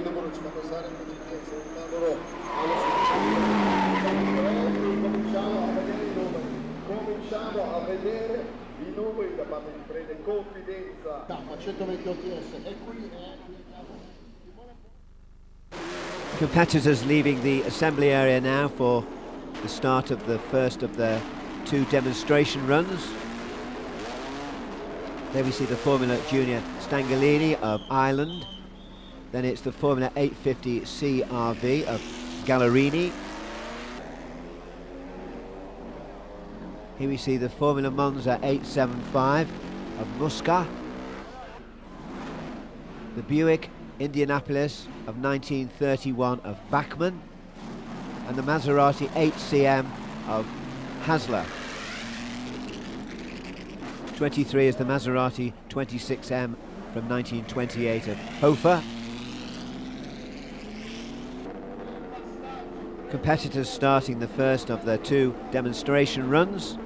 del numero 56 cominciamo a vedere i numeri da parte di prende confidenza. A 128 S e qui Competitors leaving the assembly area now for the start of the first of their two demonstration runs. There we see the Formula Junior Stangalini of Ireland. Then it's the Formula 850 CRV of Gallerini. Here we see the Formula Monza 875 of Musca. The Buick Indianapolis of 1931 of Bachmann. And the Maserati 8CM of Hasler. 23 is the Maserati 26M from 1928 of Hofer. Competitors starting the first of their two demonstration runs.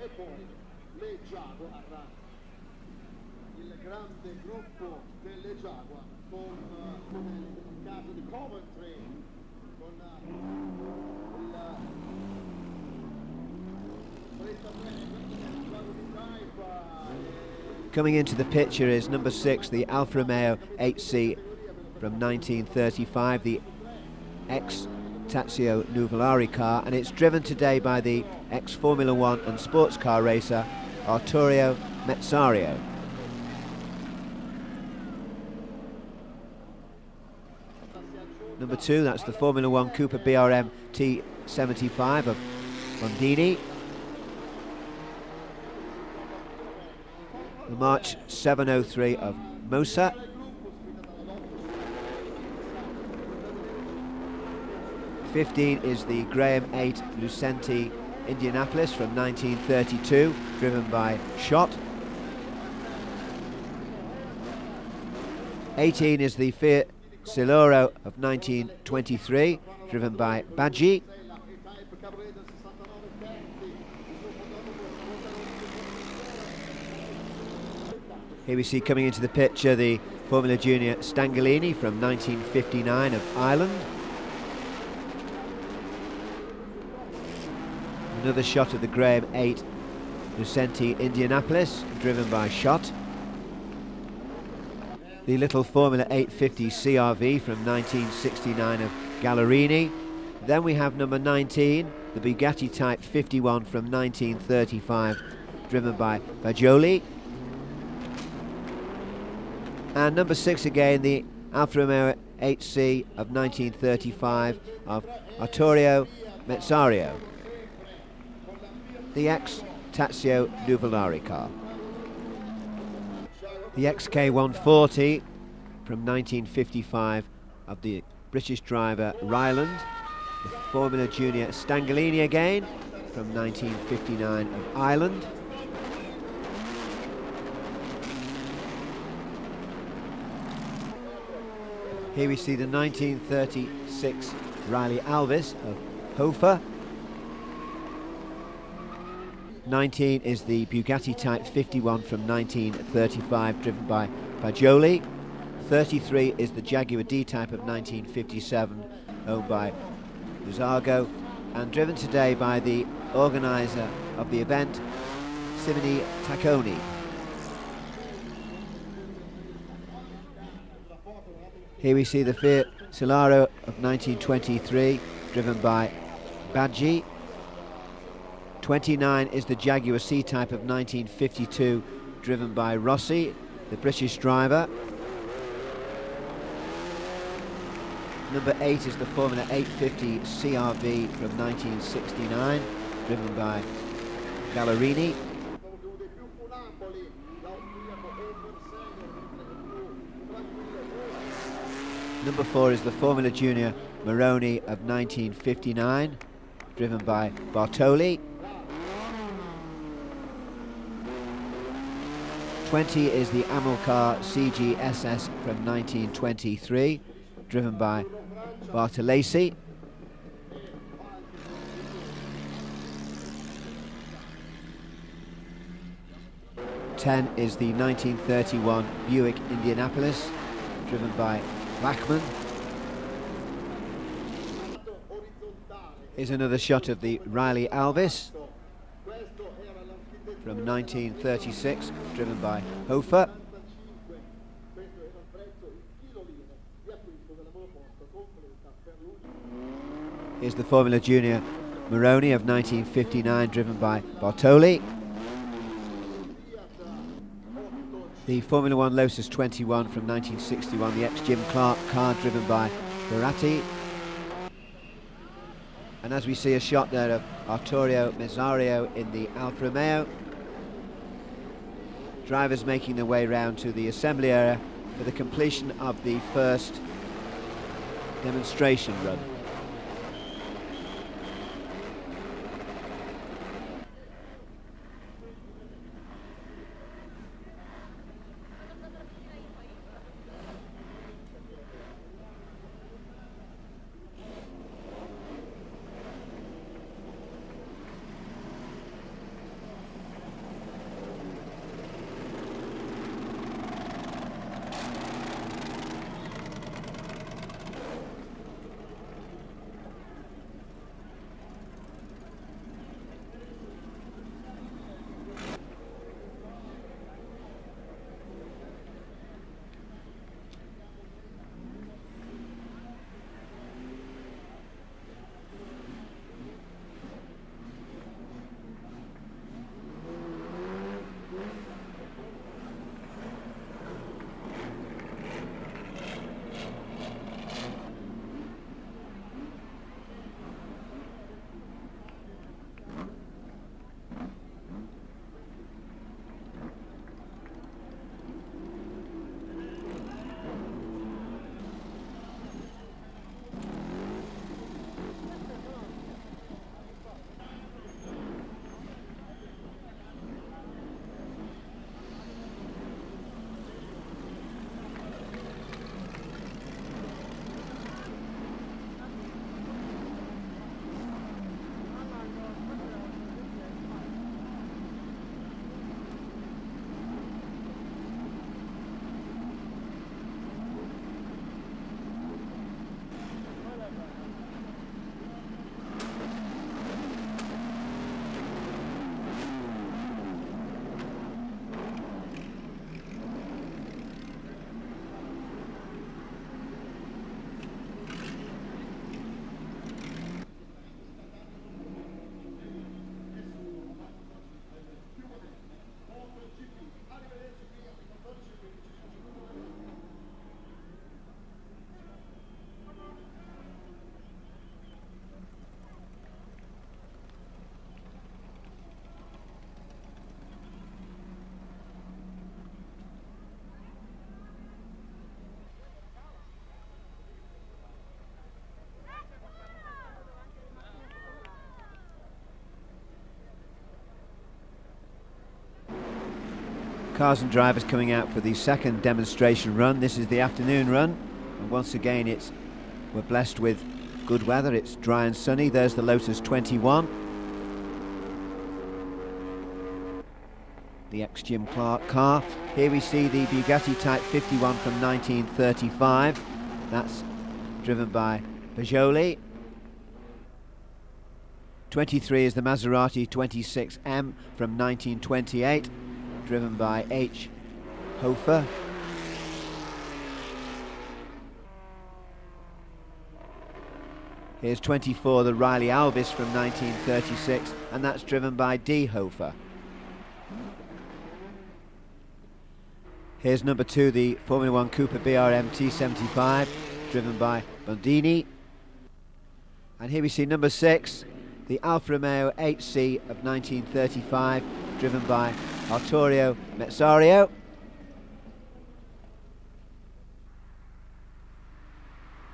E poi le Jaguar, il grande gruppo delle Jaguar con il caso di Coventry, con Coming into the picture is number 6, the Alfa Romeo 8C from 1935, the ex-Tazio Nuvolari car, and it's driven today by the ex-Formula 1 and sports car racer Arturo Mezzario. Number 2, that's the Formula 1 Cooper BRM T75 of Bondini. The March 703 of Mosa. '15 is the Graham 8 Lucenti Indianapolis from 1932, driven by Schott. 18 is the Fiat Siluro of 1923, driven by Baggi. Here we see coming into the picture the Formula Junior Stangalini from 1959 of Ireland. Another shot of the Graham 8 Lucenti Indianapolis, driven by Schott. The little Formula 850 CRV from 1969 of Gallerini. Then we have number 19, the Bugatti Type 51 from 1935, driven by Fagioli. And number 6 again, the Alfa Romeo 8C of 1935 of Arturo Mezzario, the ex-Tazio Nuvolari car. The XK140 from 1955 of the British driver Ryland. The Formula Junior Stangalini again from 1959 of Ireland. Here we see the 1936 Riley Alvis of Hofer. 19 is the Bugatti Type 51 from 1935, driven by Fagioli. 33 is the Jaguar D-Type of 1957, owned by Luzago, and driven today by the organiser of the event, Simone Tacconi. Here we see the Fiat Siluro of 1923, driven by Baggi. 29 is the Jaguar C-Type of 1952, driven by Rossi, the British driver. Number 8 is the Formula 850 CRV from 1969, driven by Gallerini. Number 4 is the Formula Junior Moroni of 1959, driven by Bartoli. 20 is the Amilcar CG-SS from 1923, driven by Bartolesi. 10 is the 1931 Buick Indianapolis, driven by Bachmann. Here's another shot of the Riley Alvis from 1936, driven by Hofer. Here's the Formula Junior Moroni of 1959, driven by Bartoli. The Formula One Lotus 21 from 1961, the ex-Jim Clark car, driven by Ferrati. And as we see a shot there of Arturo Mezzario in the Alfa Romeo. Drivers making their way round to the assembly area for the completion of the first demonstration run. Cars and drivers coming out for the second demonstration run. This is the afternoon run, and once again we're blessed with good weather. It's dry and sunny. There's the Lotus 21, the ex-Jim Clark car. Here we see the Bugatti Type 51 from 1935. That's driven by Fagioli. 23 is the Maserati 26M from 1928, driven by H. Hofer. Here's 24, the Riley Alvis from 1936, and that's driven by D. Hofer. Here's number 2, the Formula One Cooper BRM T75, driven by Bondini. And here we see number 6, the Alfa Romeo 8C of 1935, driven by Arturo Mezzario.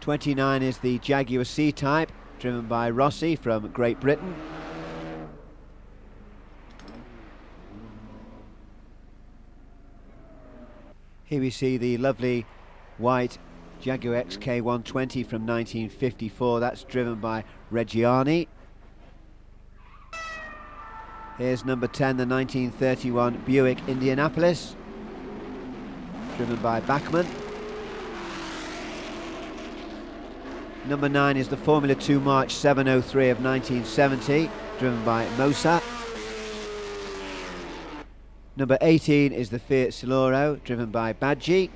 29 is the Jaguar C-Type, driven by Rossi from Great Britain. Here we see the lovely white Jaguar XK120 from 1954, that's driven by Reggiani. Here's number 10, the 1931 Buick Indianapolis, driven by Bachmann. Number 9 is the Formula 2 March 703 of 1970, driven by Mosa. Number 18 is the Fiat Siluro, driven by Baggi.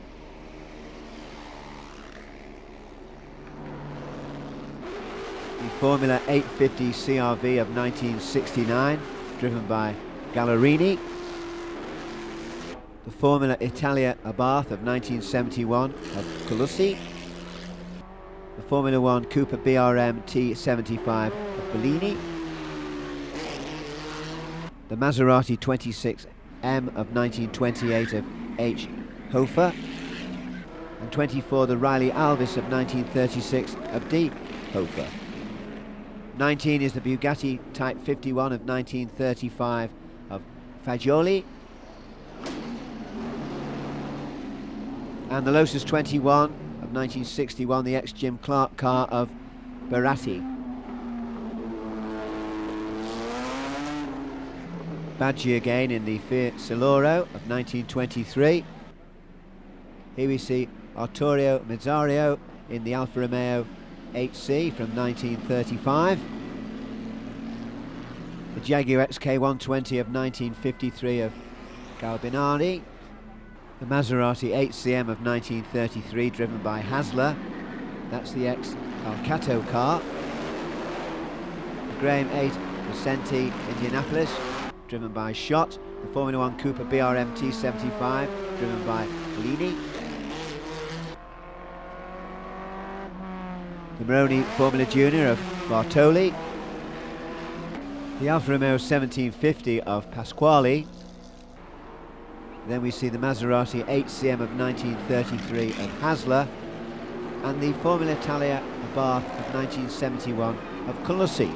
The Formula 850 CRV of 1969, driven by Gallerini. The Formula Italia Abarth of 1971 of Colucci. The Formula 1 Cooper BRM T75 of Bellini. The Maserati 26M of 1928 of H. Hofer. And 24, the Riley Alvis of 1936 of D. Hofer. 19 is the Bugatti Type 51 of 1935 of Fagioli. And the Lotus 21 of 1961, the ex-Jim Clark car of Buratti. Baggi again in the Fiat Siluro of 1923. Here we see Arturo Mizzario in the Alfa Romeo 8C from 1935. The Jaguar XK120 of 1953 of Galbinari. The Maserati 8CM of 1933, driven by Hasler. That's the ex-Alcato car. The Graham 8 Vicente Indianapolis, driven by Schott. The Formula 1 Cooper BRM T75, driven by Bellini. The Maroni Formula Junior of Bartoli. The Alfa Romeo 1750 of Pasquale. Then we see the Maserati 8CM of 1933 of Hasler, and the Formula Italia Abarth of 1971 of Colucci.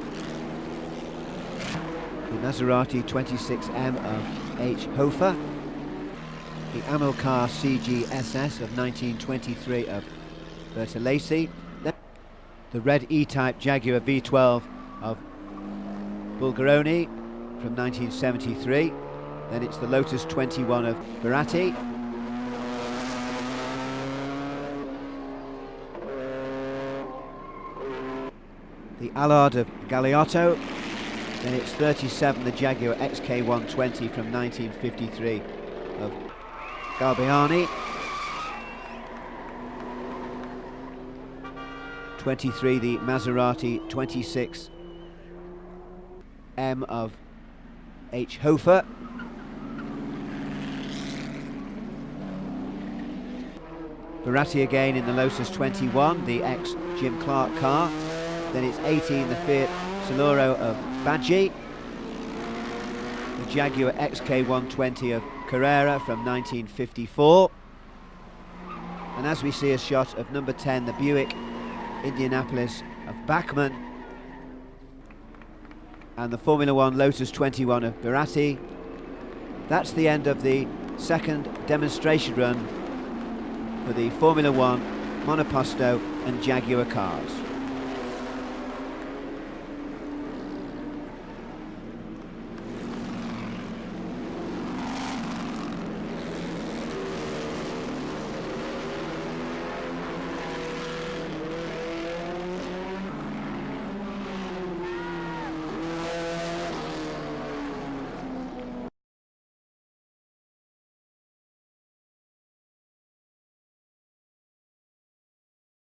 The Maserati 26M of H. Hofer. The Amilcar CG-SS of 1923 of Bertolesi. The red E-Type Jaguar V12 of Bulgaroni from 1973. Then it's the Lotus 21 of Buratti. The Allard of Galeotto. Then it's 37, the Jaguar XK120 from 1953 of Galbiani. 23, the Maserati 26M of H. Hofer. Buratti again in the Lotus 21, the ex-Jim Clark car. Then it's 18, the Fiat Siluro of Baggi. The Jaguar XK120 of Carrera from 1954. And as we see a shot of number 10, the Buick Indianapolis of Bachmann. And the Formula 1 Lotus 21 of Buratti. That's the end of the second demonstration run for the Formula 1 Monoposto and Jaguar cars.